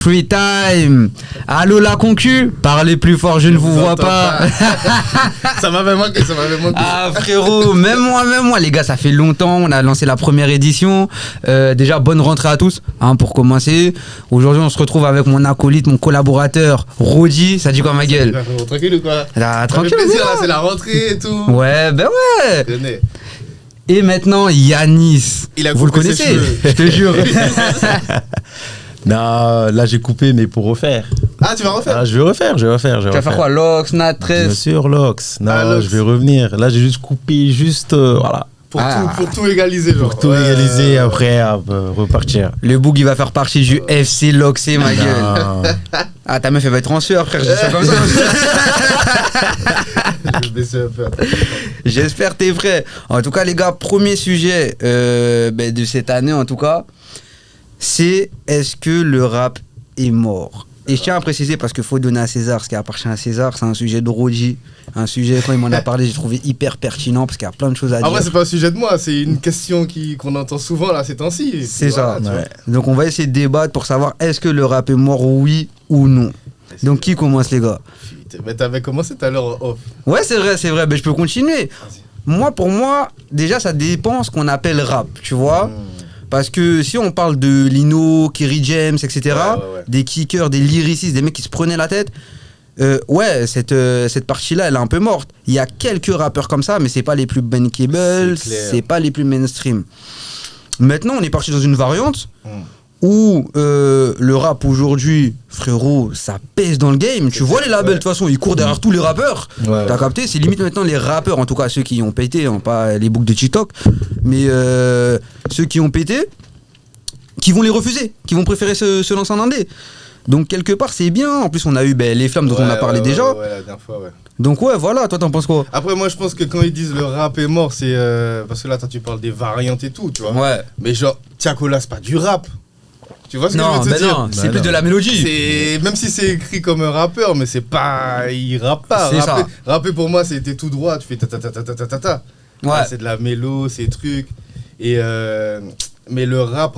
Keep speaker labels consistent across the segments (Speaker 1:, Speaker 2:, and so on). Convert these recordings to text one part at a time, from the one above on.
Speaker 1: Free time. Allô la concu, parlez plus fort, je ne vous vois pas.
Speaker 2: Ça m'avait manqué.
Speaker 1: Ah frérot, même moi, les gars, ça fait longtemps, on a lancé la première édition. Déjà, bonne rentrée à tous, pour commencer. Aujourd'hui, on se retrouve avec mon acolyte, mon collaborateur, Rodi. Ça dit quoi ma gueule?
Speaker 2: Tranquille ou quoi?
Speaker 1: Tranquille.
Speaker 2: Ça fait plaisir, là, c'est la rentrée et tout.
Speaker 1: Ouais, ben ouais.
Speaker 2: Je connais.
Speaker 1: Et maintenant, Yanis. Vous le connaissez? Je te jure.
Speaker 3: Non, là j'ai coupé, mais pour refaire.
Speaker 2: Ah, tu vas refaire?
Speaker 3: Ah, je vais refaire. Tu vas
Speaker 1: faire quoi? Lox, Nat, 13?
Speaker 3: Bien sûr, Lox. Non,
Speaker 2: Lox.
Speaker 3: je vais revenir. Là j'ai juste coupé, voilà.
Speaker 2: Pour tout égaliser, genre.
Speaker 3: Pour tout égaliser, après repartir.
Speaker 1: Le boug, il va faire partie du FC Loxé, ma gueule. Ah, ta meuf, elle va être en sueur, frère. Je dis ça comme ça.
Speaker 2: Je vais baisser un peu.
Speaker 1: J'espère t'es prêt. En tout cas, les gars, premier sujet de cette année, en tout cas, c'est est-ce que le rap est mort? Et je tiens à préciser, parce qu'il faut donner à César ce qui appartient à César, c'est un sujet de Rodi, un sujet, quand il m'en a parlé, j'ai trouvé hyper pertinent, parce qu'il y a plein de choses à dire.
Speaker 2: En vrai, c'est pas un sujet de moi, c'est une question qu'on entend souvent là ces temps-ci.
Speaker 1: C'est
Speaker 2: voilà,
Speaker 1: ça.
Speaker 2: ouais.
Speaker 1: Donc on va essayer de débattre pour savoir est-ce que le rap est mort, oui ou non. Donc qui commence, les gars?
Speaker 2: Mais t'avais commencé tout à l'heure en off.
Speaker 1: Ouais, c'est vrai, mais je peux continuer. Pour moi, déjà, ça dépend ce qu'on appelle rap, tu vois. Parce que si on parle de Lino, Kerry James, etc.,
Speaker 2: ouais.
Speaker 1: des kickers, des lyricistes, des mecs qui se prenaient la tête, cette partie-là, elle est un peu morte. Il y a quelques rappeurs comme ça, mais c'est pas les plus bankable, c'est pas les plus mainstream. Maintenant, on est parti dans une variante où le rap aujourd'hui, frérot, ça pèse dans le game. Tu vois les labels, de toute façon, ils courent derrière tous les rappeurs.
Speaker 3: Ouais.
Speaker 1: T'as capté? C'est limite maintenant les rappeurs, en tout cas ceux qui ont pété, pas les boucs de TikTok, mais ceux qui ont pété, qui vont les refuser, qui vont préférer se lancer en indé. Donc quelque part c'est bien. En plus on a eu les flammes dont on a parlé déjà.
Speaker 2: Ouais, la dernière fois, ouais.
Speaker 1: Donc ouais, voilà, toi t'en penses quoi?
Speaker 2: Après moi je pense que quand ils disent le rap est mort, c'est parce que là toi tu parles des variantes et tout, tu vois.
Speaker 1: Ouais.
Speaker 2: Mais genre Tiakola c'est pas du rap. Tu vois ce que je veux te dire?
Speaker 1: Non, c'est plus de la mélodie.
Speaker 2: Même si c'est écrit comme un rappeur, mais c'est pas. Il rappe pas.
Speaker 1: C'est ça.
Speaker 2: Rapper pour moi, c'était tout droit. Tu fais ta ta ta ta ta ta ta ta.
Speaker 1: Ouais.
Speaker 2: C'est de la mélo, c'est trucs. Et mais le rap,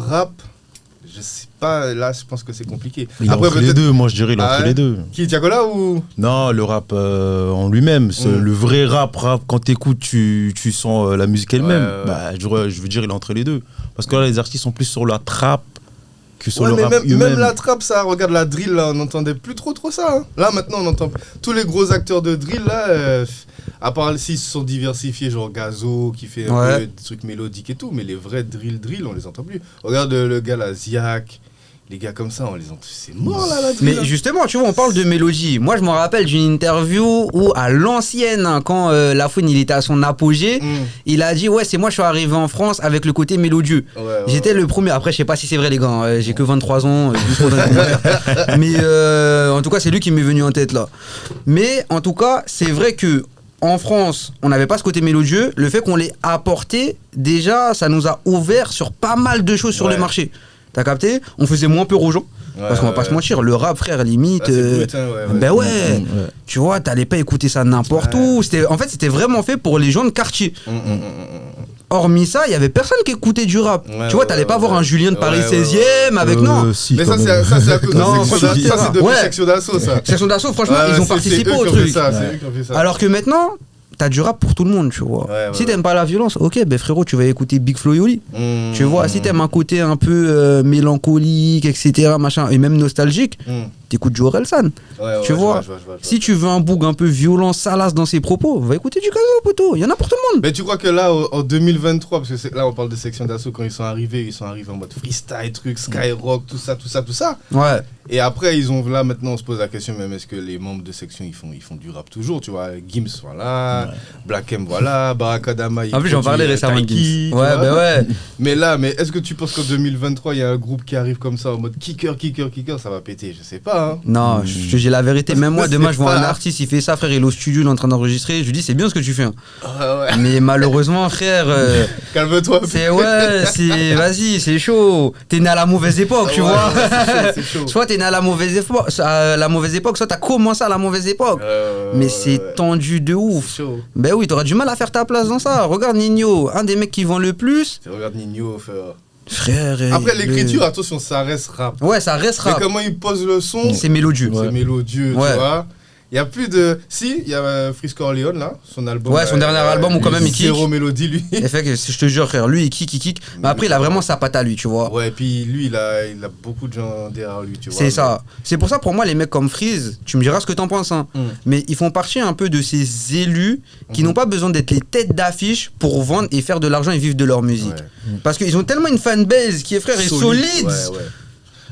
Speaker 2: je sais pas. Là, je pense que c'est compliqué.
Speaker 3: Il est entre les deux, moi je dirais, il est entre les deux.
Speaker 2: Qui, Tiakola ou?
Speaker 3: Non, le rap en lui-même, le vrai rap, quand t'écoutes, tu sens la musique elle-même.
Speaker 2: Ouais.
Speaker 3: Bah, je veux dire, il est entre les deux. Parce que là, les artistes sont plus sur la trap que sur le
Speaker 2: mais
Speaker 3: rap humain.
Speaker 2: même la trap, ça, regarde la drill, là, on n'entendait plus trop ça. Hein. Là, maintenant, on entend tous les gros acteurs de drill, là, à part s'ils se sont diversifiés, genre Gazo, qui fait un peu des trucs mélodiques et tout, mais les vrais drill, on les entend plus. Regarde le gars, là, Ziak, les gars comme ça, on les entend. C'est mort, là, la drill.
Speaker 1: Mais justement, tu vois, on parle de mélodie. Moi, je me rappelle d'une interview où, à l'ancienne, quand Lafouine il était à son apogée, il a dit ouais, c'est moi, je suis arrivé en France avec le côté mélodieux. J'étais le premier. Après, je sais pas si c'est vrai, les gars. J'ai que 23 ans. Mais en tout cas, c'est lui qui m'est venu en tête là. Mais en tout cas, c'est vrai que en France, on n'avait pas ce côté mélodieux. Le fait qu'on l'ait apporté, déjà, ça nous a ouvert sur pas mal de choses sur le marché. T'as capté? On faisait moins peur aux gens. Parce qu'on va pas se mentir, le rap, frère, limite. Tu vois, t'allais pas écouter ça n'importe où. En fait, c'était vraiment fait pour les gens de quartier. Hormis ça, il y avait personne qui écoutait du rap. Tu vois, t'allais pas voir un Julien de Paris 16e avec. Non.
Speaker 3: Si,
Speaker 2: mais ça, c'est à cause de ça, c'est depuis Section d'Assaut, ça.
Speaker 1: Section d'Assaut, franchement, ils ont participé au truc. Alors que maintenant, t'as du rap pour tout le monde, tu vois. Si t'aimes pas la violence, ok, ben frérot, tu vas écouter Big Flo et Oli. Tu vois, si t'aimes un côté un peu mélancolique, etc., machin, et même nostalgique, t'écoutes du Orelsan. Tu vois. Si tu veux un boug un peu violent, salace dans ses propos, va écouter du Gazo, poteau. Il y en a pour tout le monde.
Speaker 2: Mais tu crois que là, en 2023, parce que là, on parle de Section d'Assaut, quand ils sont arrivés en mode freestyle, truc, skyrock, tout ça.
Speaker 1: Ouais.
Speaker 2: Et après, là, maintenant, on se pose la question, même est-ce que les membres de Section, ils font du rap toujours, tu vois. Gims, voilà. Black M, voilà. Barakadama,
Speaker 1: en plus, j'en parlais récemment de Gims. Ouais.
Speaker 2: Mais est-ce que tu penses qu'en 2023, il y a un groupe qui arrive comme ça, en mode kicker, ça va péter? Je sais pas, hein.
Speaker 1: Non, j'ai la vérité. Même moi, demain, je vois un artiste, il fait ça, frère, il est au studio, il est en train d'enregistrer. Je lui dis, c'est bien ce que tu fais. Hein. Mais malheureusement, frère.
Speaker 2: Calme-toi.
Speaker 1: Vas-y, c'est chaud. T'es né à la mauvaise époque, tu vois.
Speaker 2: C'est chaud.
Speaker 1: Soit t'es né à la mauvaise époque, soit t'as commencé à la mauvaise époque. Mais c'est tendu de ouf. Ben oui, t'auras du mal à faire ta place dans ça. Regarde Nino, un des mecs qui vend le plus.
Speaker 2: Regarde Nino, frère.
Speaker 1: Frère.
Speaker 2: Après, l'écriture, attention, ça reste rap.
Speaker 1: Ouais, ça reste rap.
Speaker 2: Mais comment il pose le son,
Speaker 1: c'est mélodieux.
Speaker 2: C'est mélodieux, tu vois. Il y a plus de. Si, il y a Frisk Orleans là, son album.
Speaker 1: Ouais, son dernier album où quand même il kick.
Speaker 2: Zéro mélodie, lui.
Speaker 1: Et fait que je te jure, frère, lui il kick. Mais après, il a vraiment sa patte à lui, tu vois.
Speaker 2: Ouais, et puis lui, il a beaucoup de gens derrière lui, tu vois.
Speaker 1: C'est ça. C'est pour ça, pour moi, les mecs comme Freeze, tu me diras ce que t'en penses, hein. Mais ils font partie un peu de ces élus qui n'ont pas besoin d'être les têtes d'affiche pour vendre et faire de l'argent et vivre de leur musique. Parce qu'ils ont tellement une fanbase qui est, frère, solide.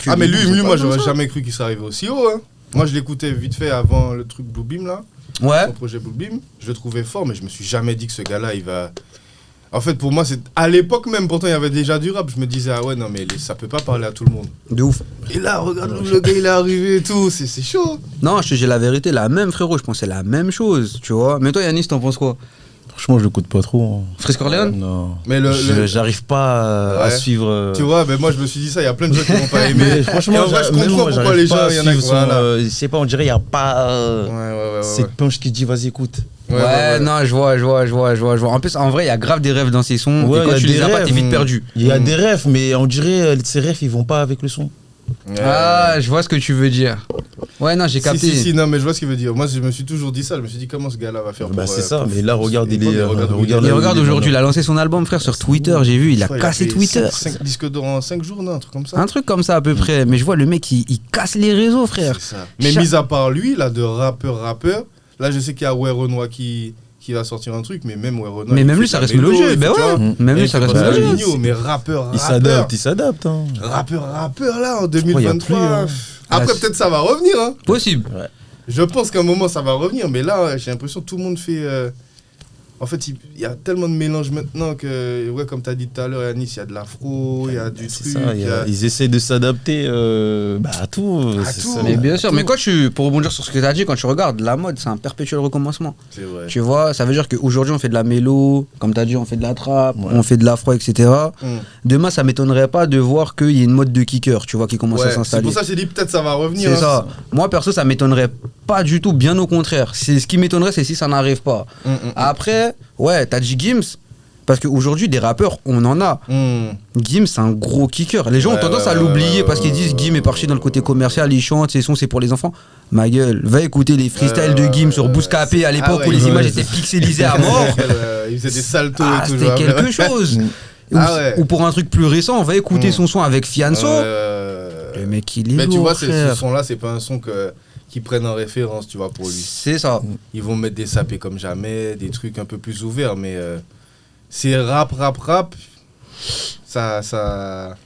Speaker 2: Ah, mais lui, moi, j'aurais jamais cru qu'il serait arrivé aussi haut, hein. Moi, je l'écoutais vite fait avant le truc Bluebeam, là.
Speaker 1: Ouais.
Speaker 2: Son projet Bluebeam. Je le trouvais fort, mais je me suis jamais dit que ce gars-là, il va... En fait, pour moi, c'est... À l'époque même, pourtant, il y avait déjà du rap. Je me disais, ah ouais, non, mais ça peut pas parler à tout le monde.
Speaker 1: De ouf.
Speaker 2: Et là, regarde où le gars, il est arrivé et tout. C'est chaud.
Speaker 1: Non, je te dis la vérité, la même, frérot. Je pensais la même chose, tu vois. Mais toi, Yanis, t'en penses quoi?
Speaker 3: Franchement, je l'écoute pas trop.
Speaker 1: Frisk Orleans?
Speaker 3: Non.
Speaker 2: Mais
Speaker 3: j'arrive pas à suivre.
Speaker 2: Tu vois, mais moi je me suis dit ça, il y a plein de gens qui vont pas aimer.
Speaker 3: Franchement,
Speaker 2: je comprends pourquoi les gens, il y en a qui
Speaker 3: je sais pas, on dirait il y a pas cette planche qui dit vas-y écoute.
Speaker 1: Non, je vois. En plus, en vrai, il y a grave des rêves dans ces sons. Et quand tu les as pas, t'es vite perdu.
Speaker 3: Il y a des rêves, mais on dirait ces rêves, ils vont pas avec le son.
Speaker 1: Ah, je vois ce que tu veux dire. Ouais, non, j'ai capté.
Speaker 2: Si, non, mais je vois ce qu'il veut dire. Moi, je me suis toujours dit ça. Je me suis dit, comment ce gars-là va faire pour...
Speaker 3: c'est ça, mais là, regarde,
Speaker 1: regarde aujourd'hui, il a lancé son album, frère, sur Twitter. J'ai vu, il a cassé Twitter.
Speaker 2: 5 disques d'or en 5 jours, non, un truc comme ça.
Speaker 1: Un truc comme ça, à peu près. Mais je vois, le mec, il casse les réseaux, frère.
Speaker 2: Mais mis à part lui, là, de rappeur, là, je sais qu'il y a Werenoi qui va sortir un truc, mais même Werenoi.
Speaker 1: Mais même lui, ça reste mélodieux. Ben ouais, même lui, ça reste mélodieux.
Speaker 2: Mais rappeur.
Speaker 3: Il s'adapte.
Speaker 2: Rappeur, là, en 2023. Après, peut-être ça va revenir, hein.
Speaker 1: Possible.
Speaker 2: Je pense qu'à un moment, ça va revenir, mais là, j'ai l'impression que tout le monde fait... En fait, il y a tellement de mélange maintenant que, ouais, comme tu as dit tout à l'heure, à Nice, il y a de l'afro, il y a du truc.
Speaker 3: Ça, ils essaient de s'adapter à tout.
Speaker 1: Mais bien sûr, mais pour rebondir sur ce que tu as dit, quand tu regardes, la mode, c'est un perpétuel recommencement.
Speaker 2: C'est vrai.
Speaker 1: Tu vois, ça veut dire qu'aujourd'hui, on fait de la mélo, comme tu as dit, on fait de la trap, on fait de l'afro, etc. Demain, ça m'étonnerait pas de voir qu'il y a une mode de kicker, tu vois, qui commence à s'installer.
Speaker 2: C'est pour ça que j'ai dit peut-être ça va revenir.
Speaker 1: C'est ça. Moi, perso, ça m'étonnerait pas du tout, bien au contraire. Ce qui m'étonnerait, c'est si ça n'arrive pas. Après, ouais, t'as dit Gims, parce qu'aujourd'hui, des rappeurs, on en a. Gims, c'est un gros kicker. Les gens ont tendance à l'oublier parce qu'ils disent Gims est parti dans le côté commercial, il chante, ses sons, c'est pour les enfants. Ma gueule, va écouter les freestyles de Gims sur Bouscapé à l'époque où les images étaient pixelisées à mort.
Speaker 2: Il faisait des saltos et tout.
Speaker 1: C'était quelque chose. Ou pour un truc plus récent, on va écouter son son avec Fianso. Le mec, il est
Speaker 2: mais
Speaker 1: lourd,
Speaker 2: tu vois,
Speaker 1: frère.
Speaker 2: Ce son-là, c'est pas un son qu'ils prennent en référence, tu vois, pour lui.
Speaker 1: C'est ça.
Speaker 2: Ils vont mettre des sapés comme jamais, des trucs un peu plus ouverts, mais c'est rap. Ça...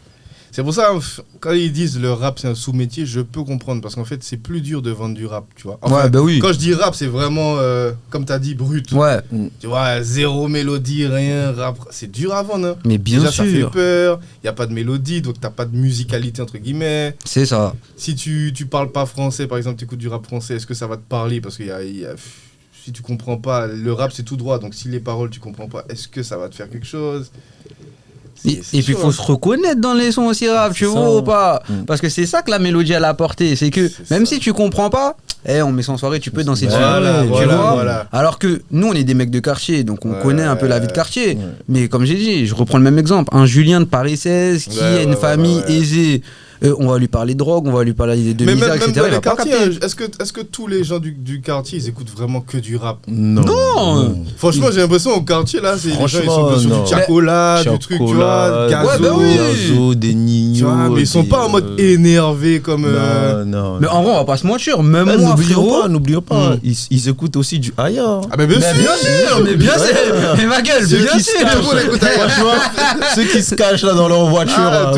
Speaker 2: C'est pour ça, quand ils disent le rap c'est un sous-métier, je peux comprendre, parce qu'en fait, c'est plus dur de vendre du rap, tu vois. Enfin,
Speaker 1: oui.
Speaker 2: Quand je dis rap, c'est vraiment, comme t'as dit, brut.
Speaker 1: Ouais.
Speaker 2: Tu vois, zéro mélodie, rien, rap. C'est dur à vendre, hein.
Speaker 1: Mais bien
Speaker 2: déjà,
Speaker 1: sûr.
Speaker 2: Ça fait peur, il n'y a pas de mélodie, donc t'as pas de musicalité, entre guillemets.
Speaker 1: C'est ça.
Speaker 2: Si tu parles pas français, par exemple, tu écoutes du rap français, est-ce que ça va te parler? Parce que si tu comprends pas, le rap c'est tout droit, donc si les paroles tu comprends pas, est-ce que ça va te faire quelque chose?
Speaker 1: Et puis il faut se reconnaître dans les sons aussi rap, tu vois ou pas? Parce que c'est ça que la mélodie elle a apporté, c'est que même si tu comprends pas, on met ça en soirée, tu peux danser dessus. Voilà. Alors que nous on est des mecs de quartier, donc on connaît un peu la vie de quartier. Mais comme j'ai dit, je reprends le même exemple, un Julien de Paris 16 qui a une famille aisée. On va lui parler de drogue, on va lui parler de misère, etc.
Speaker 2: Dans les quartiers, est-ce que tous les gens du quartier, ils écoutent vraiment que du rap?
Speaker 1: Non.
Speaker 2: Franchement, j'ai l'impression au quartier, là, les gens, ils sont sur du Chacola, du truc, tu vois,
Speaker 3: Gazo, des Nino.
Speaker 2: Mais ils sont pas en mode énervé comme...
Speaker 3: Non.
Speaker 1: Mais en vrai, on va pas se mentir, même moi, frérot...
Speaker 3: N'oublions pas, ils écoutent aussi du Aya.
Speaker 2: Ah mais bien sûr.
Speaker 1: Mais ma gueule, bien sûr.
Speaker 3: Ceux qui se cachent là dans leur voiture,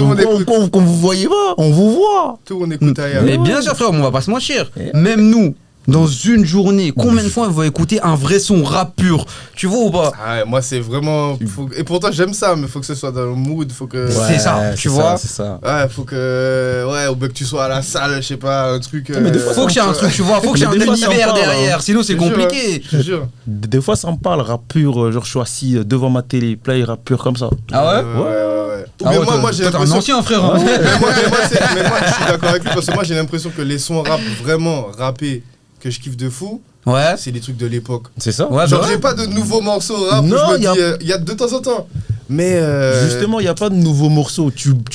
Speaker 3: qu'on vous voyez pas. On vous voit.
Speaker 2: Tout le monde écoute Aya.
Speaker 1: Mais bien sûr, frère, on va pas se mentir. Même nous, dans une journée, combien de fois on va écouter un vrai son rap pur? Tu vois ou pas?
Speaker 2: Moi, c'est vraiment... Et pourtant, j'aime ça, mais faut que ce soit dans le mood, faut que...
Speaker 1: c'est ça, tu vois.
Speaker 3: C'est ça.
Speaker 2: Ouais, faut que... Ouais, ou que tu sois à la salle, je sais pas, un truc...
Speaker 1: Mais faut qu'il y ait un truc, tu vois, faut qu'il y ait un univers derrière, sinon c'est compliqué.
Speaker 2: Je te jure.
Speaker 3: Des fois, ça me parle, rap pur, genre je suis assis devant ma télé, play rap pur comme ça.
Speaker 1: Ah ouais?
Speaker 2: Ouais. Moi, j'ai
Speaker 1: l'impression... T'es un ancien frère.
Speaker 2: Mais moi, je suis d'accord avec lui, parce que moi, j'ai l'impression que les sons rap, vraiment rappés, que je kiffe de fou, c'est des trucs de l'époque.
Speaker 3: C'est ça.
Speaker 2: Genre, j'ai pas de nouveaux morceaux rap où je me dis, il y a de temps en temps. Mais
Speaker 3: justement, il n'y a pas de nouveaux morceaux.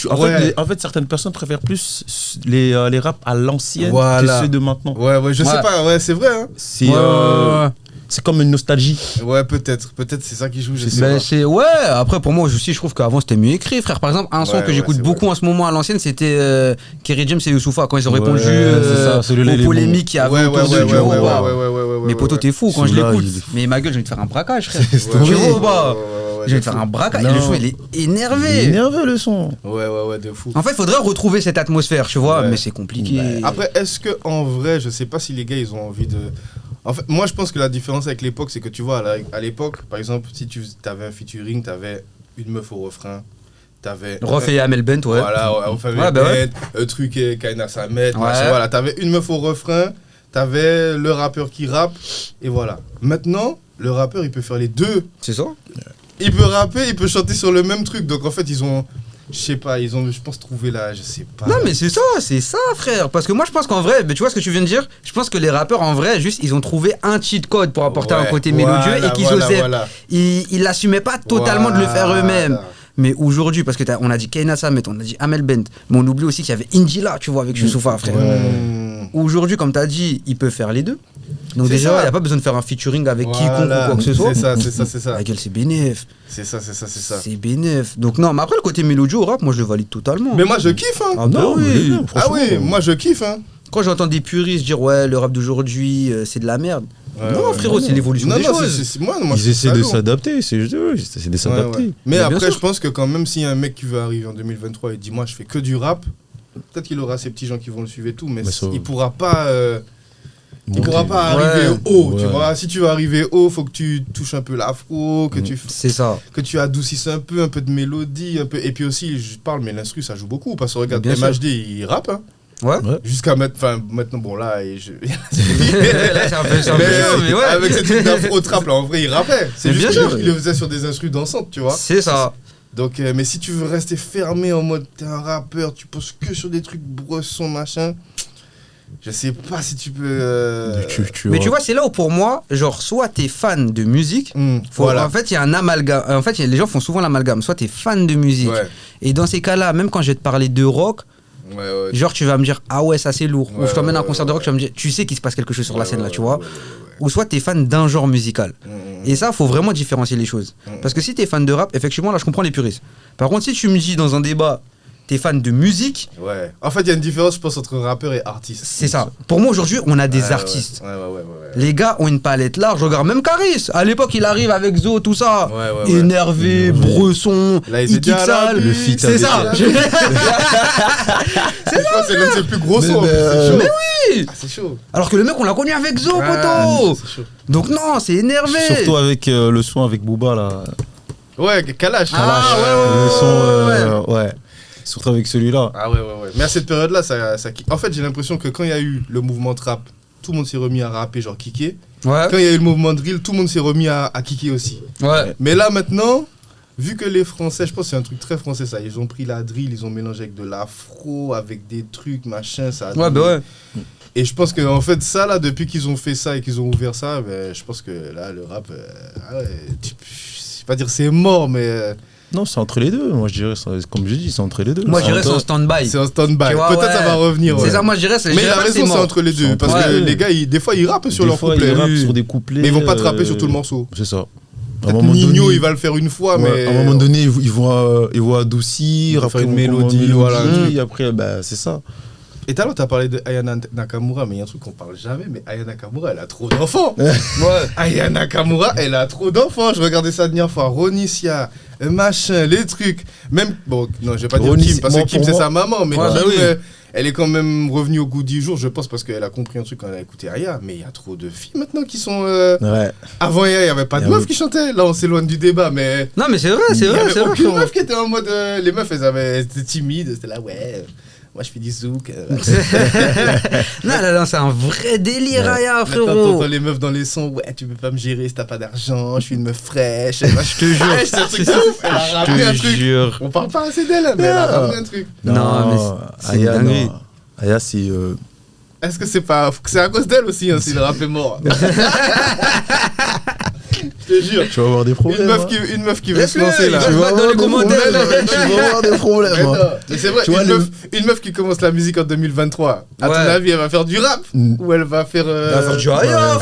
Speaker 3: En fait, certaines personnes préfèrent plus les raps à l'ancienne que ceux de maintenant.
Speaker 2: Ouais, je sais pas, c'est vrai. Hein.
Speaker 3: C'est comme une nostalgie.
Speaker 2: Ouais, peut-être c'est ça qui joue, je sais pas.
Speaker 1: Après pour moi aussi, je trouve qu'avant c'était mieux écrit, frère. Par exemple, un son que j'écoute beaucoup en ce moment à l'ancienne, c'était Kerry James et Youssoupha quand ils ont répondu aux polémiques qu'il y avait autour de Joe. Mais poto, t'es fou quand je l'écoute. Mais ma gueule, je vais te faire un braquage, frère. Tu vois, je vais te faire un braquage. Le son, il est énervé.
Speaker 3: Il est énervé, le son.
Speaker 2: Ouais, de fou.
Speaker 1: En fait, il faudrait retrouver cette atmosphère, tu vois, mais c'est compliqué.
Speaker 2: Après, est-ce que en vrai, je sais pas si les gars, ils ont envie de... En fait, moi, je pense que la différence avec l'époque, c'est que tu vois, à l'époque, par exemple, si tu avais un featuring, t'avais une meuf au refrain, t'avais...
Speaker 1: Rof et Amel Bent, ouais.
Speaker 2: Voilà, un truc Kaina Samet, voilà, t'avais une meuf au refrain, t'avais le rappeur qui rappe, et voilà. Maintenant, le rappeur, il peut faire les deux.
Speaker 1: C'est ça.
Speaker 2: Il peut rapper, il peut chanter sur le même truc, donc en fait, ils ont... Je sais pas, je pense, trouvé là, je sais pas.
Speaker 1: Non, mais c'est ça, frère. Parce que moi, je pense qu'en vrai, mais tu vois ce que tu viens de dire, je pense que les rappeurs, en vrai, juste, ils ont trouvé un cheat code pour apporter un côté mélodieux et qu'ils osaient. Ils l'assumaient pas totalement de le faire eux-mêmes. Mais aujourd'hui, parce que on a dit Kaina Samet, on a dit Amel Bent, mais on oublie aussi qu'il y avait Indila, tu vois, avec Youssoupha, frère. Aujourd'hui, comme tu as dit, il peut faire les deux. Donc déjà, il n'y a pas besoin de faire un featuring avec quiconque ou quoi que ce soit.
Speaker 2: C'est ça.
Speaker 1: La gueule, c'est bénéf.
Speaker 2: C'est ça.
Speaker 1: C'est bénéf. Donc non, mais après, le côté mélodieux au rap, moi, je le valide totalement.
Speaker 2: Mais moi, je kiffe, hein.
Speaker 1: Ah non, oui.
Speaker 2: Moi, je kiffe, hein.
Speaker 1: Quand j'entends des puristes dire, ouais, le rap d'aujourd'hui, c'est de la merde. Non, frérot, c'est l'évolution des choses.
Speaker 3: Ils essaient de s'adapter, c'est juste ils essaient de s'adapter.
Speaker 2: Mais après, je pense que quand même, s'il y a un mec qui veut arriver en 2023 et dit, moi, je fais que du rap, peut-être qu'il aura ses petits gens qui vont le suivre et tout, mais il pourra pas... Il pourra pas arriver haut, tu vois. Si tu veux arriver haut, faut que tu touches un peu l'afro,
Speaker 1: c'est ça.
Speaker 2: Que tu adoucisses un peu de mélodie, un peu. Et puis aussi, je parle, mais l'instru ça joue beaucoup parce que regarde, MHD il rappe, hein.
Speaker 1: Ouais.
Speaker 2: Jusqu'à maintenant, bon là,
Speaker 1: là c'est un peu mais ouais.
Speaker 2: Avec cette truc d'afro trap là, en vrai, il rappait. C'est juste qu'il le faisait sur des instrus dansantes, tu vois.
Speaker 1: C'est ça.
Speaker 2: Donc, mais si tu veux rester fermé en mode t'es un rappeur, tu poses que sur des trucs bressons, machin. Je sais pas si tu peux.
Speaker 1: Mais tu vois, c'est là où pour moi, genre, soit t'es fan de musique, en fait, il y a un amalgame. En fait, les gens font souvent l'amalgame. Soit t'es fan de musique, et dans ces cas-là, même quand je vais te parler de rock, genre, tu vas me dire, ah ouais, ça c'est lourd. Ou je t'emmène à un concert de rock, tu vas me dire, tu sais qu'il se passe quelque chose sur la scène là, tu vois. Ou soit t'es fan d'un genre musical. Et ça, faut vraiment différencier les choses. Parce que si t'es fan de rap, effectivement, là, je comprends les puristes. Par contre, si tu me dis dans un débat, t'es fan de musique.
Speaker 2: Ouais. En fait, il y a une différence, je pense, entre rappeur et artiste.
Speaker 1: C'est ça. Pour moi, aujourd'hui, on a des artistes.
Speaker 2: Ouais.
Speaker 1: Les gars ont une palette large. Regarde, même Caris. À l'époque, il arrive avec Zo, tout ça. Énervé, bresson, il kick sale.
Speaker 3: Le feat.
Speaker 1: C'est ça.
Speaker 2: C'est l'un de ses plus gros sons.
Speaker 1: Mais oui.
Speaker 2: C'est chaud.
Speaker 1: Alors que le mec, on l'a connu avec Zo, poto. Donc non, c'est énervé.
Speaker 3: Surtout avec le son avec Booba, là.
Speaker 2: Ouais, Kalash.
Speaker 3: Le son, ouais. Surtout avec celui-là.
Speaker 2: Ah ouais. Mais à cette période-là, en fait, j'ai l'impression que quand il y a eu le mouvement trap, tout le monde s'est remis à rapper, genre kicker.
Speaker 1: Ouais.
Speaker 2: Quand il y a eu le mouvement drill, tout le monde s'est remis à kicker aussi.
Speaker 1: Ouais.
Speaker 2: Mais là, maintenant, vu que les Français, je pense que c'est un truc très français, ça. Ils ont pris la drill, ils ont mélangé avec de l'afro, avec des trucs, machin, ça.
Speaker 1: Ouais.
Speaker 2: Et je pense que en fait, ça, là, depuis qu'ils ont fait ça et qu'ils ont ouvert ça, je pense que là, le rap, je sais pas dire c'est mort, mais...
Speaker 3: Non, c'est entre les deux. Moi, je dirais, comme je dis, c'est entre les deux.
Speaker 1: Moi, je dirais c'est en stand-by.
Speaker 2: C'est en stand-by. Peut-être ça va revenir.
Speaker 1: C'est ça, moi, je dirais.
Speaker 2: Mais la raison, c'est entre les deux. Parce que les gars, des fois, ils rappent sur leurs couplets.
Speaker 3: Ils rappent sur des couplets.
Speaker 2: Mais ils vont pas te rapper sur tout le morceau.
Speaker 3: C'est ça.
Speaker 2: Nino, il va le faire une fois, mais.
Speaker 3: À un moment donné, ils vont adoucir,
Speaker 2: faire une mélodie, voilà.
Speaker 3: Après, c'est ça.
Speaker 2: Et tout à l'heure, t'as parlé de Aya Nakamura, mais il y a un truc qu'on parle jamais, mais Aya Nakamura, elle a trop d'enfants. Aya Nakamura, elle a trop d'enfants. Je regardais ça la dernière fois. Ronicia, machin, les trucs. Même, bon, non, je vais pas dire Kim, parce que Kim, c'est sa maman, mais Kim, elle est quand même revenue au goût du jour, je pense, parce qu'elle a compris un truc quand elle a écouté Aya. Mais il y a trop de filles maintenant qui sont. Avant Aya, il n'y avait pas de meufs qui chantaient. Là, on s'éloigne du débat, mais.
Speaker 1: Non, mais c'est vrai, c'est vrai.
Speaker 2: Il y avait aucune meuf qui était en mode. Les meufs, elles étaient timides, c'était là, ouais. Moi, je fais du zouk.
Speaker 1: Non, c'est un vrai délire, Aya, frérot.
Speaker 2: T'entends les meufs dans les sons, ouais, tu peux pas me gérer si t'as pas d'argent, je suis une meuf fraîche.
Speaker 1: Je te jure.
Speaker 2: C'est un truc de ouf. Elle a ramené un truc. On parle pas assez d'elle, mais elle a ramené un truc.
Speaker 1: Non, mais c'est une dinguerie.
Speaker 3: Aya, c'est.
Speaker 2: Est-ce que c'est pas. C'est à cause d'elle aussi, hein, si le rap est mort. Je te jure.
Speaker 3: Tu vas avoir des problèmes.
Speaker 2: Une meuf qui veut se lancer là.
Speaker 1: Tu vas dans les commentaires.
Speaker 3: Tu vas avoir des problèmes.
Speaker 2: Mais c'est vrai, une meuf qui commence la musique en 2023, à ton avis, elle va faire du rap ou elle va faire.
Speaker 1: Elle va faire du Aya,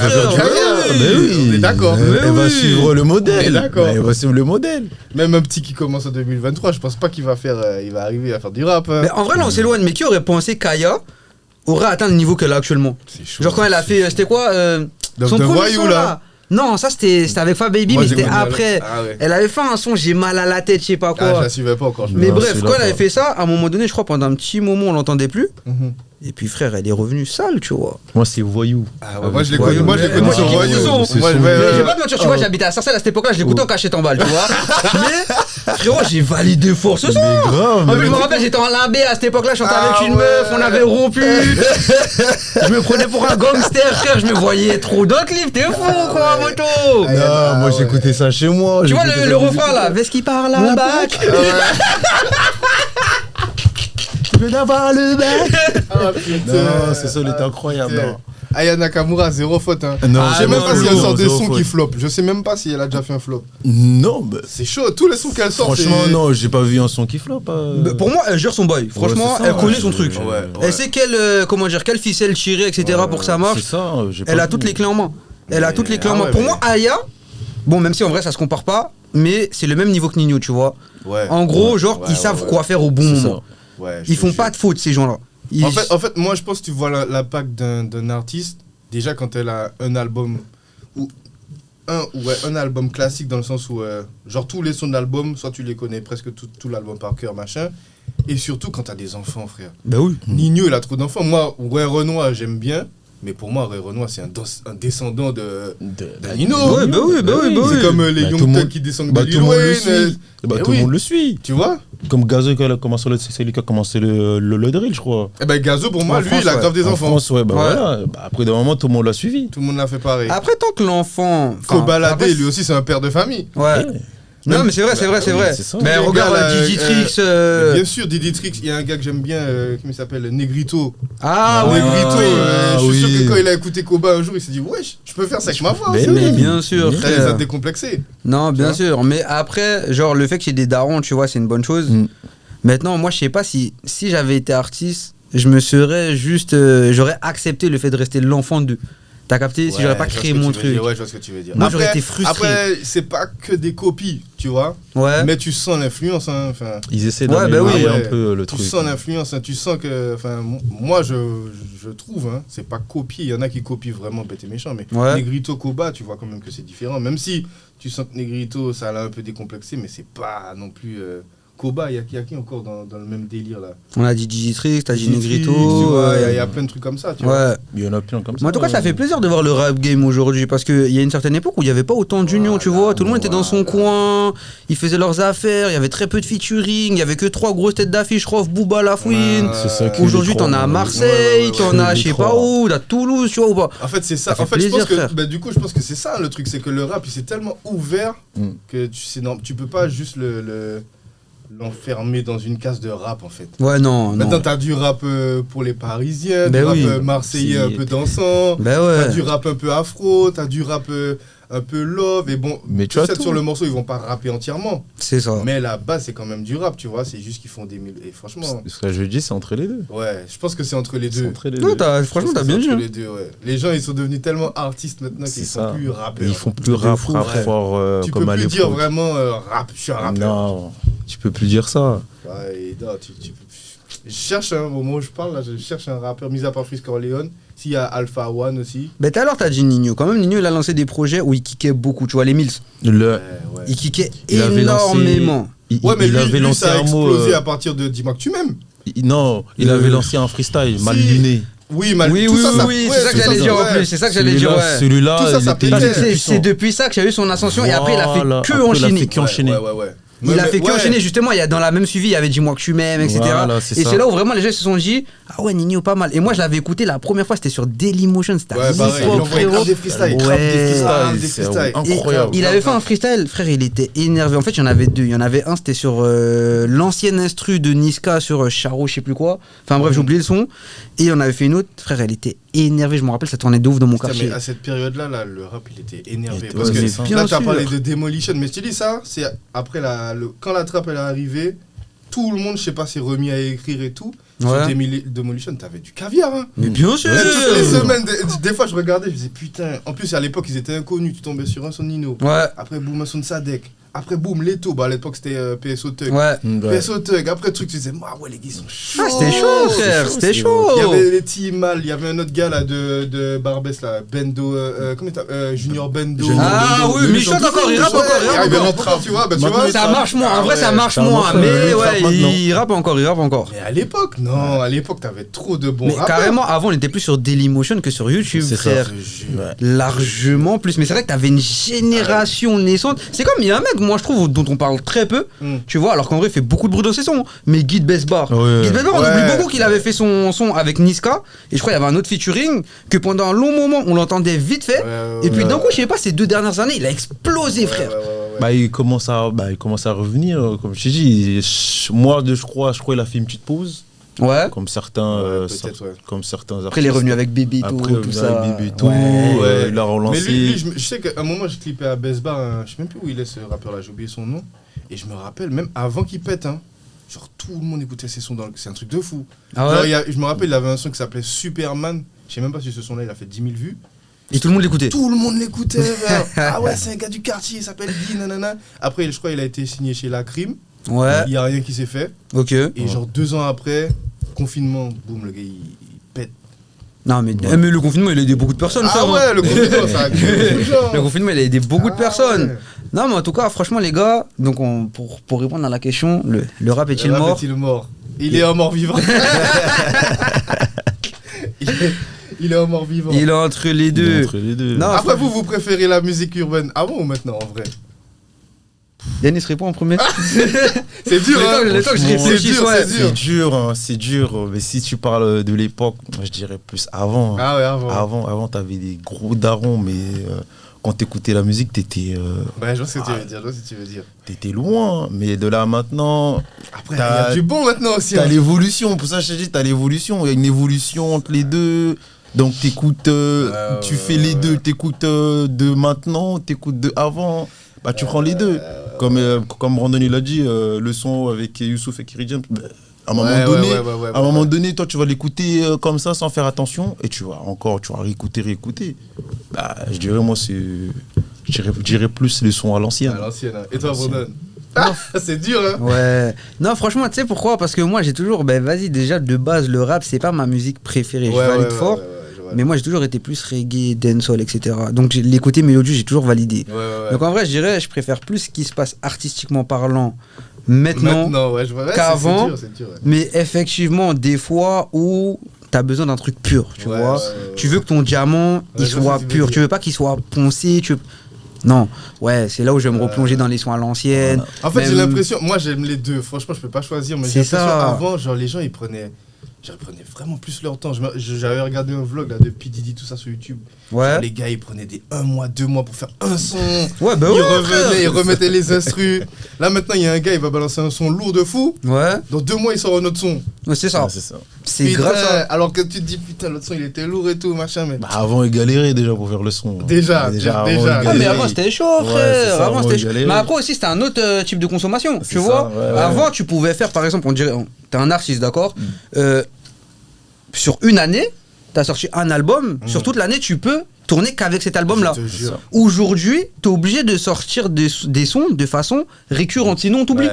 Speaker 2: Mais oui, on est d'accord.
Speaker 3: Elle va suivre le modèle.
Speaker 2: D'accord.
Speaker 3: Elle va suivre le modèle.
Speaker 2: Même un petit qui commence en 2023, je pense pas qu'il va arriver à faire du rap.
Speaker 1: Mais en vrai, là, on s'éloigne. Mais qui aurait pensé qu'Aya aurait atteint le niveau qu'elle a actuellement?
Speaker 2: C'est chaud.
Speaker 1: Genre quand elle a fait, c'était quoi son premier son là? Non, ça c'était avec Fa Baby, mais c'était après.
Speaker 2: Ah ouais.
Speaker 1: Elle avait fait un son, j'ai mal à la tête, je sais pas quoi.
Speaker 2: Je la suivais pas encore.
Speaker 1: Mais bref, quand elle avait fait ça, à un moment donné, je crois pendant un petit moment, on l'entendait plus. Et puis frère, elle est revenue sale, tu vois.
Speaker 3: Moi c'est Voyou.
Speaker 2: Ah ouais, moi je l'ai connu sur Voyou.
Speaker 1: Je vais pas te mentir, tu vois, j'habitais à Sarcelles à cette époque-là, je l'écoutais en cachette en balle, tu vois. Mais frérot, j'ai validé fort ce son. En plus, je me rappelle, j'étais en limbé à cette époque-là, je chantais avec une meuf, on avait rompu. Je me prenais pour un gangster, frère, je me voyais trop dans le clip, t'es fou quoi, moto.
Speaker 3: Non, moi j'écoutais ça chez moi.
Speaker 1: Tu vois le refrain là, Vest qui parle à la bac.
Speaker 3: Je veux d'avoir le bac.
Speaker 2: Ah putain.
Speaker 3: Non, ce son était incroyable.
Speaker 2: Aya Nakamura, zéro faute. Hein.
Speaker 3: Non,
Speaker 2: je sais même pas si elle sort des sons qui flop. Je sais même pas si elle a déjà fait un flop.
Speaker 3: Non, bah.
Speaker 2: C'est chaud, tous les sons qu'elle sort.
Speaker 3: Franchement, non, j'ai pas vu un son qui flop.
Speaker 1: Pour moi, elle gère son boy. Franchement, elle connaît son truc. Elle sait quelle ficelle tirer, etc. pour que ça marche.
Speaker 3: C'est ça,
Speaker 1: elle a toutes les clés en main. Elle a toutes les clés en main. Pour moi, Aya, bon, même si en vrai ça se compare pas, mais c'est le même niveau que Ninho, tu vois. En gros, genre, ils savent quoi faire au bon moment. Ils font pas de faute, ces gens-là.
Speaker 2: En fait, moi, je pense que tu vois l'impact d'un artiste, déjà quand elle a un album, un album classique dans le sens où, genre, tous les sons d'album, soit tu les connais presque tout l'album par cœur, machin, et surtout quand t'as des enfants, frère.
Speaker 1: Bah oui.
Speaker 2: Ninho, il a trop d'enfants. Moi, Ray Renoir, j'aime bien. Mais pour moi, Ray Renoir, c'est un descendant de Nino.
Speaker 1: Ouais, bah oui.
Speaker 2: C'est comme les Young Thug qui descendent de Lil Wayne.
Speaker 3: Tout le monde le suit.
Speaker 2: Tu vois?
Speaker 3: Comme Gazo, c'est lui qui a commencé le drill, je crois.
Speaker 2: Eh ben Gazo, pour moi, lui, il a grave des enfants.
Speaker 3: En France, ouais, voilà. Après d'un moment, tout le monde l'a suivi.
Speaker 2: Tout le monde l'a fait pareil.
Speaker 1: Après, tant que l'enfant.
Speaker 2: Kobalade, lui aussi, c'est un père de famille.
Speaker 1: Ouais. Non, mais c'est vrai. Mais regarde Diditrix.
Speaker 2: Bien sûr, Diditrix, il y a un gars que j'aime bien, qui s'appelle Negrito.
Speaker 1: Ah,
Speaker 2: Negrito, je suis sûr que quand il a écouté Koba un jour, il s'est dit, wesh, je peux faire ça avec ma voix.
Speaker 1: Mais bien sûr.
Speaker 2: Il les a décomplexés.
Speaker 1: Non, bien sûr. Mais après, genre, le fait que j'ai des darons, tu vois, c'est une bonne chose. Maintenant, moi, je sais pas si j'avais été artiste, je me serais juste. J'aurais accepté le fait de rester l'enfant d'eux. T'as capté? Si j'aurais pas créé mon truc.
Speaker 2: Ouais, je vois ce que tu veux dire.
Speaker 1: Moi, j'aurais été frustré.
Speaker 2: Après, c'est pas que des copies, tu vois.
Speaker 1: Ouais.
Speaker 2: Mais tu sens l'influence. Hein,
Speaker 3: ils essaient d'améliorer un peu le truc.
Speaker 2: Tu sens l'influence. Hein, tu sens que. Moi, je trouve, hein, c'est pas copié. Il y en a qui copient vraiment bête et méchant. Mais Negrito, Koba, tu vois quand même que c'est différent. Même si tu sens que Negrito, ça l'a un peu décomplexé, mais c'est pas non plus. Koba, il y a qui encore dans le même délire là?
Speaker 1: On a dit Digitrix, t'as dit Negrito.
Speaker 2: Il y a plein de trucs comme ça, tu vois.
Speaker 3: Il y en a plein comme ça.
Speaker 1: Mais en tout cas, ça fait plaisir de voir le rap game aujourd'hui parce qu'il y a une certaine époque où il n'y avait pas autant d'union, tu vois. Tout le monde était dans son coin, ils faisaient leurs affaires, il y avait très peu de featuring, il y avait que 3 grosses têtes d'affiche, Rof, Booba, La Fouine. Aujourd'hui, t'en as à Marseille, t'en as je sais pas où, à Toulouse, tu vois ou pas.
Speaker 2: En fait, c'est ça. En fait, je pense que du coup, je pense que c'est ça le truc, c'est que le rap, il s'est tellement ouvert que tu peux pas juste l'enfermer dans une case de rap en fait.
Speaker 1: Ouais, non.
Speaker 2: Maintenant, t'as du rap pour les Parisiens, du rap marseillais un peu dansant, t'as du rap un peu afro, t'as du rap un peu love, et bon,
Speaker 3: mais tu vois
Speaker 2: sur le morceau, ils vont pas rapper entièrement.
Speaker 1: C'est ça.
Speaker 2: Mais la base, c'est quand même du rap, tu vois, c'est juste qu'ils font des... Et franchement...
Speaker 3: Ce que je dis, c'est entre les deux.
Speaker 2: Ouais, je pense que c'est entre les deux.
Speaker 1: Non, franchement, t'as bien dit.
Speaker 2: Les deux, ouais. Les gens, ils sont devenus tellement artistes maintenant qu'ils font plus rappeurs.
Speaker 3: Ils font plus rap fort comme à l'époque.
Speaker 2: Tu peux plus dire vraiment rap, je suis un rappeur.
Speaker 3: Non, tu peux plus dire ça.
Speaker 2: Ouais, non, je cherche au moment où je parle, là, je cherche un rappeur, mis à part Frisk Orleans. S'il y a Alpha One aussi.
Speaker 1: Mais tout à l'heure, t'as dit Ninho. Quand même, Ninho, il a lancé des projets où il kickait beaucoup. Tu vois, les Mills. Il kickait énormément.
Speaker 2: Mais lui, ça a explosé à partir de Dis-moi que tu m'aimes.
Speaker 3: Non, il avait lancé un freestyle, mal luné.
Speaker 1: Oui, c'est ça que j'allais dire en plus. C'est ça que j'allais dire.
Speaker 3: Celui-là,
Speaker 1: c'est depuis ça que j'ai eu son ascension. Et après, il a fait que enchaîner. Il a fait qu'enchaîner, justement, dans la même suivi, il y avait Dis-moi que tu m'aimes, etc. Et c'est là où vraiment les gens se sont dit, ah ah ouais, Ninho, pas mal. Et moi, je l'avais écouté la première fois, c'était sur Dailymotion. C'était
Speaker 2: des freestyles.
Speaker 3: Incroyable.
Speaker 1: Il avait fait un freestyle, frère, il était énervé. En fait, il y en avait deux. Il y en avait un, c'était sur l'ancienne instru de Niska sur Charo, je sais plus quoi. Enfin bref, j'ai oublié le son. Et on avait fait une autre, frère, elle était énervée. Je me rappelle, ça tournait de ouf dans mon quartier.
Speaker 2: Mais à cette période-là, le rap, il était énervé. Parce que là, t'as parlé de Demolition. Mais je te dis ça, c'est après quand la trappe elle est arrivée, tout le monde, je sais pas, s'est remis à écrire et tout. Sur Demolition, t'avais du caviar. Hein.
Speaker 1: Mais bien sûr.
Speaker 2: Toutes les semaines, des fois, je regardais, je disais putain. En plus, à l'époque, ils étaient inconnus. Tu tombais sur un son de Nino.
Speaker 1: Ouais.
Speaker 2: Après, boum, un son de Sadek. Après, boum, Leto. Bah, à l'époque, c'était PSO Thug.
Speaker 1: Ouais.
Speaker 2: PSO Thug. Après, truc, tu disais, ouais, les gars, ils sont chauds.
Speaker 1: Ah, c'était chaud, frère. C'était chaud.
Speaker 2: Il y avait les Timal. Il y avait un autre gars là de Barbès, là. Bendo. Comment il Junior Bendo.
Speaker 1: Ah oui, mais il chante encore, il rappe encore.
Speaker 2: Il arrive en train, tu vois.
Speaker 1: Ça marche moins. En vrai, ça marche moins. Mais ouais, il rappe encore. Mais
Speaker 2: à l'époque, non. À l'époque, t'avais trop de bons rappeurs.
Speaker 1: Carrément, avant, on était plus sur Dailymotion que sur YouTube, frère. Largement plus. Mais c'est vrai que t'avais une génération naissante. C'est comme, il y a un mec, moi, je trouve, dont on parle très peu, tu vois, alors qu'en vrai, il fait beaucoup de bruit dans ses sons. Mais Guy Besbar. Guy Besbar, on oublie beaucoup qu'il avait fait son son avec Niska. Et je crois qu'il y avait un autre featuring que pendant un long moment, on l'entendait vite fait. Et puis d'un coup, je sais pas, ces 2 dernières années, il a explosé, frère.
Speaker 3: Bah, il commence à revenir, comme je t'ai dit. Moi, je crois, il a fait une petite pause.
Speaker 1: Ouais.
Speaker 3: Comme certains artistes.
Speaker 1: Après, il est revenu avec Baby tout ça.
Speaker 3: Baby tout, il a relancé.
Speaker 2: Mais lui, je sais qu'à un moment, je clippais à Besbar, je sais même plus où il est ce rappeur-là, j'ai oublié son nom. Et je me rappelle, même avant qu'il pète, hein, genre tout le monde écoutait ses sons, c'est un truc de fou.
Speaker 1: Ah ouais.
Speaker 2: Genre, je me rappelle, il avait un son qui s'appelait Superman. Je sais même pas si ce son-là, il a fait 10 000 vues.
Speaker 1: Et tout le monde l'écoutait.
Speaker 2: Tout le monde l'écoutait, frère. Ah ouais, c'est un gars du quartier, il s'appelle Guy, nanana. Après, je crois qu'il a été signé chez La Crime.
Speaker 1: Ouais.
Speaker 2: Il y a rien qui s'est fait.
Speaker 1: Ok.
Speaker 2: Et genre 2 ans après, confinement, boum, le gars il pète.
Speaker 1: Non mais le confinement il a aidé beaucoup de personnes.
Speaker 2: Ah ouais, le confinement ça a créé beaucoup de gens.
Speaker 1: Le confinement il a aidé beaucoup de personnes. Ouais. Non mais en tout cas franchement les gars, donc pour répondre à la question, le rap est-il mort ?
Speaker 2: Est-il mort ? Il est un mort vivant. Il est un mort vivant.
Speaker 1: Il est entre les deux.
Speaker 2: Non, après vous préférez la musique urbaine avant ou maintenant en vrai ?
Speaker 1: Yannis répond en premier.
Speaker 2: C'est dur, hein.
Speaker 3: C'est dur. Mais si tu parles de l'époque, moi je dirais plus avant.
Speaker 2: Ah ouais, avant.
Speaker 3: Avant, t'avais des gros darons, mais quand t'écoutais la musique, t'étais.
Speaker 2: Ouais, je vois ce que tu veux dire.
Speaker 3: T'étais loin, mais de là maintenant.
Speaker 2: Après, il y a du bon maintenant aussi.
Speaker 3: T'as l'évolution, pour ça je te dis, t'as l'évolution. Il y a une évolution entre les deux. Donc t'écoutes, tu fais les deux. T'écoutes de maintenant, t'écoutes de avant. Bah tu prends les deux. Comme Brandon il a dit, le son avec Youssouf et Kerry James, à un moment donné, toi tu vas l'écouter comme ça sans faire attention et tu vas réécouter. Bah je dirais moi je dirais plus les sons à l'ancienne.
Speaker 2: À l'ancienne. Et toi Brandon? C'est dur hein.
Speaker 1: Ouais. Non franchement tu sais pourquoi ? Parce que moi j'ai toujours, vas-y déjà de base le rap c'est pas ma musique préférée, je valide fort. Mais moi j'ai toujours été plus reggae, dancehall, etc. Donc les côtés mélodieux j'ai toujours validé. Donc en vrai je dirais je préfère plus ce qui se passe artistiquement parlant maintenant qu'avant.
Speaker 2: C'est dur.
Speaker 1: Mais effectivement des fois où t'as besoin d'un truc pur, tu vois. Tu veux que ton diamant il soit pur, tu veux pas qu'il soit poncé, Non, c'est là où je vais me replonger dans les sons à l'ancienne.
Speaker 2: En fait, j'ai l'impression, moi j'aime les deux, franchement, je peux pas choisir, mais j'ai l'impression avant, genre les gens ils prenaient vraiment plus leur temps. J'avais regardé un vlog là, de P. Diddy, tout ça sur YouTube. Genre, les gars ils prenaient des 1 mois, 2 mois pour faire un son. Ils revenaient, ils remettaient les instrus. Là maintenant, il y a un gars, il va balancer un son lourd de fou. Dans 2 mois, il sort un autre son.
Speaker 1: C'est ça. C'est grave.
Speaker 2: Alors que tu te dis, putain, l'autre son il était lourd et tout, machin. Mais...
Speaker 3: avant, il galérait déjà pour faire le son.
Speaker 2: Déjà.
Speaker 1: Mais avant, c'était chaud, frère. Avant, c'était chaud. Mais après aussi, c'était un autre type de consommation. Tu vois, avant, tu pouvais faire, par exemple, on dirait, t'es un artiste, d'accord ? Sur une année, t'as sorti un album. Sur toute l'année, tu peux tourner qu'avec cet album-là. Aujourd'hui, t'es obligé de sortir des sons de façon récurrente, sinon on t'oublie.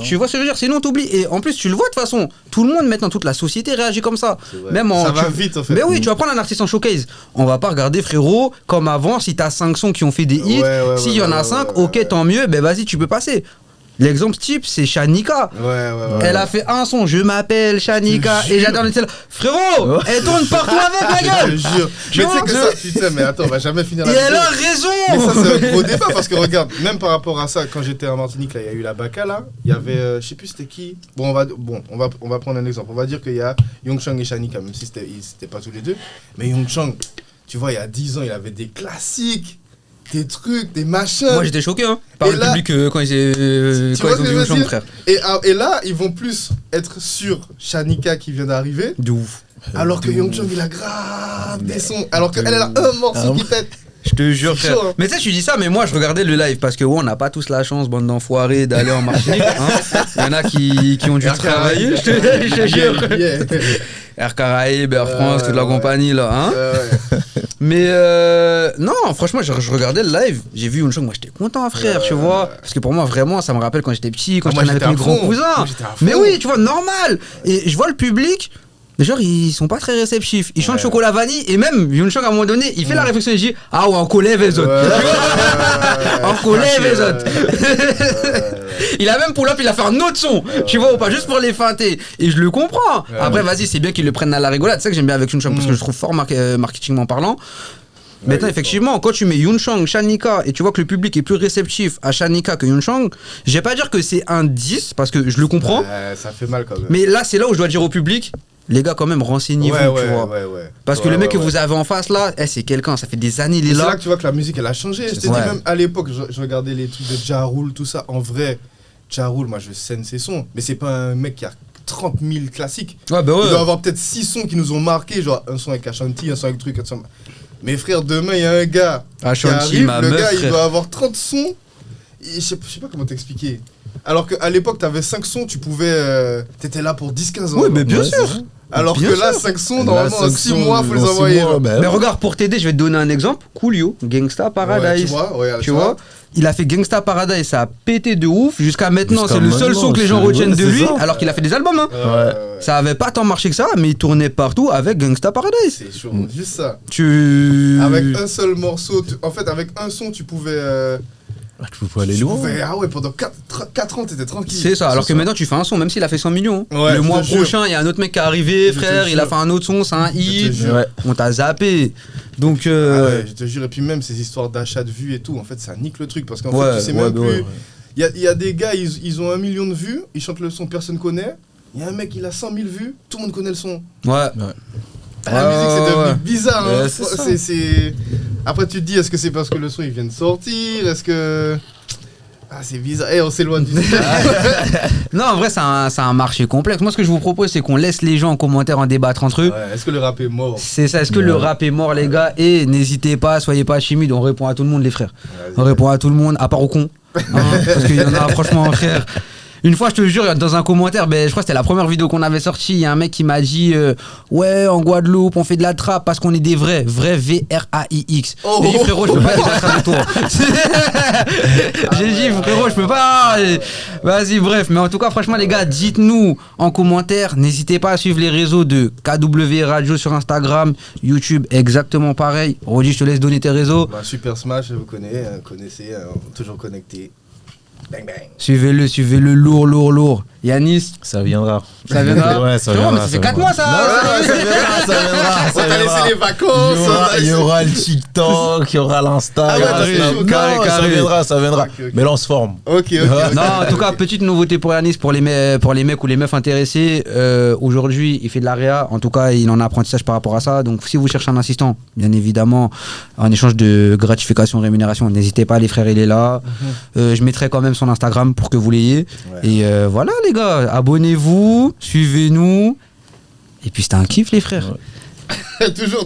Speaker 1: Tu vois ce que je veux dire ? Sinon on t'oublie. Et en plus, tu le vois de toute façon, tout le monde maintenant, toute la société réagit comme ça. Même
Speaker 2: ça va vite en fait.
Speaker 1: Mais oui, tu vas prendre un artiste en showcase. On va pas regarder, frérot, comme avant, si t'as 5 sons qui ont fait des hits, s'il y en a 5, ok, tant mieux, vas-y, tu peux passer. L'exemple type, c'est Shanika.
Speaker 2: Ouais.
Speaker 1: Elle a fait un son, je m'appelle Shanika, et j'adore le là. Frérot, elle tourne partout avec la gueule.
Speaker 2: Je te jure. Mais tu sais que ça, putain, mais attends, on va jamais finir la
Speaker 1: Et
Speaker 2: vidéo.
Speaker 1: elle a raison.
Speaker 2: Mais ça, c'est un gros débat parce que regarde, même par rapport à ça, quand j'étais en Martinique, là, il y a eu la Baka, là. Il y avait, je sais plus c'était qui. Bon, on va prendre un exemple. On va dire qu'il y a Young Chang et Shanika, même si c'était pas tous les deux. Mais Young Chang, tu vois, il y a 10 ans, il avait des classiques. Des trucs, des machins.
Speaker 1: Moi j'étais choqué par le public quand ils ont vu Young Chang, frère.
Speaker 2: Et là, ils vont plus être sur Shanika qui vient d'arriver.
Speaker 1: De ouf.
Speaker 2: Alors que Young Chang, il a grave des sons. Alors qu'elle, elle a un morceau qui pète.
Speaker 1: Je te jure, frère.
Speaker 2: Chaud, hein.
Speaker 1: Mais tu sais, tu dis ça, mais moi je regardais le live parce que on n'a pas tous la chance, bande d'enfoirés, d'aller en Martinique. Hein. Il y en a qui ont dû travailler, je te jure. Air Caraïbes, Air France, toute la compagnie là. Hein. Mais non, franchement, je regardais le live, j'ai vu Young Chang, moi j'étais content, frère, tu vois. Parce que pour moi, vraiment, ça me rappelle quand j'étais petit, quand j'étais avec mes grands cousins. Mais oui, tu vois, normal. Et je vois le public. Genre, ils sont pas très réceptifs. Ils chantent chocolat vanille et même Young Chang à un moment donné, il fait la réflexion et il dit ah ouais, on collève les autres. On collève les autres. Il a même pull up, il a fait un autre son, tu vois, ou pas, juste pour les feinter. Et je le comprends. Après, vas-y, c'est bien qu'ils le prennent à la rigolade. C'est ça que j'aime bien avec Young Chang parce que je trouve fort marketingment parlant. Maintenant, effectivement, quand tu mets Young Chang, Shanika et tu vois que le public est plus réceptif à Shanika que Young Chang, je vais pas dire que c'est un 10 parce que je le comprends.
Speaker 2: Ça fait mal quand même.
Speaker 1: Mais là, c'est là où je dois dire au public. Les gars, quand même, renseignez-vous, tu vois. Parce que le mec que vous avez en face, là, c'est quelqu'un, ça fait des années, il est là.
Speaker 2: C'est là que tu vois que la musique, elle a changé. Je t'ai dit, même à l'époque, je regardais les trucs de Ja Rule, tout ça. En vrai, Ja Rule, moi, je scène ses sons. Mais c'est pas un mec qui a 30 000 classiques.
Speaker 1: Ouais, bah ouais.
Speaker 2: Il doit avoir peut-être 6 sons qui nous ont marqué, genre un son avec Ashanti, un son avec truc, un son... Mais frère, demain, il y a un gars
Speaker 1: Ashanti,
Speaker 2: qui arrive,
Speaker 1: ma
Speaker 2: le
Speaker 1: meuf,
Speaker 2: gars,
Speaker 1: frère.
Speaker 2: il doit avoir 30 sons. Je sais pas comment t'expliquer. Alors qu'à l'époque, t'avais 5 sons, tu pouvais... t'étais là pour 10-15 ans.
Speaker 1: Oui, mais bien sûr.
Speaker 2: Alors
Speaker 1: bien
Speaker 2: que là,
Speaker 1: sûr.
Speaker 2: 5 sons, normalement, en 6 mois, faut les envoyer.
Speaker 1: Mais regarde, pour t'aider, je vais te donner un exemple. Coolio, Gangsta Paradise. Tu vois, il a fait Gangsta Paradise, ça a pété de ouf. Jusqu'à maintenant, c'est le seul son que les gens retiennent de lui, alors qu'il a fait des albums. Hein. Ça avait pas tant marché que ça, mais il tournait partout avec Gangsta Paradise.
Speaker 2: C'est chaud, juste ça. Avec un seul morceau, en fait, avec un son, tu pouvais...
Speaker 3: tu peux aller loin.
Speaker 2: Ah ouais, pendant 4 ans, t'étais tranquille.
Speaker 1: C'est ça, alors que maintenant tu fais un son, même s'il a fait 100 millions.
Speaker 2: Ouais,
Speaker 1: le mois prochain, il y a un autre mec qui est arrivé, frère, il a fait un autre son, c'est un hit. On t'a zappé. Donc.
Speaker 2: Je te jure, et puis même ces histoires d'achat de vues et tout, en fait, ça nique le truc. Parce qu'en fait, tu sais même plus. Il y a des gars, ils ont 1 million de vues, ils chantent le son, personne connaît. Il y a un mec, il a 100 000 vues, tout le monde connaît le son.
Speaker 1: Ouais.
Speaker 2: La musique, c'est devenu bizarre. Hein. C'est... Après, tu te dis, est-ce que c'est parce que le son il vient de sortir? Est-ce que. Ah, c'est bizarre. On s'éloigne du sujet.
Speaker 1: Non, en vrai, c'est un marché complexe. Moi, ce que je vous propose, c'est qu'on laisse les gens en commentaire en débattre entre eux.
Speaker 2: Est-ce que le rap est mort?
Speaker 1: C'est ça. Est-ce que le rap est mort, les gars? Et n'hésitez pas, soyez pas timides. On répond à tout le monde, les frères. On répond à tout le monde, à part aux cons. Parce qu'il y en a, franchement, frère. Une fois, je te jure, dans un commentaire, je crois que c'était la première vidéo qu'on avait sortie, il y a un mec qui m'a dit ouais, en Guadeloupe, on fait de la trappe parce qu'on est des vrais V-R-A-I-X. J'ai dit frérot, je peux pas faire la trappe avec toi. J'ai dit frérot, je peux pas. Vas-y, bref. Mais en tout cas, franchement, les gars, dites-nous en commentaire. N'hésitez pas à suivre les réseaux de KW Radio sur Instagram, YouTube, exactement pareil. Rodi, je te laisse donner tes réseaux.
Speaker 2: Super Smash, vous connaissez, toujours connecté. Bang bang.
Speaker 1: Suivez-le lourd. Yanis,
Speaker 3: ça viendra.
Speaker 1: Ça viendra.
Speaker 3: Ouais, ça viendra.
Speaker 1: Mais ça fait 4 mois ça.
Speaker 3: Ça viendra.
Speaker 2: On t'a laissé les vacances.
Speaker 3: Il y aura le TikTok, il y aura l'Insta. Ça viendra.
Speaker 1: Okay.
Speaker 3: Mais là on se forme.
Speaker 2: Ok.
Speaker 1: Non, en tout cas, petite nouveauté pour Yanis, pour les mecs ou les meufs intéressés. Aujourd'hui, il fait de la réa. En tout cas, il en a apprentissage par rapport à ça. Donc, si vous cherchez un assistant, bien évidemment, en échange de gratification, rémunération, n'hésitez pas, les frères, il est là. Je mettrai quand même son Instagram pour que vous l'ayez. Et voilà, les gars, abonnez-vous, suivez-nous. Et puis, c'était un kiff, les frères.
Speaker 2: Toujours.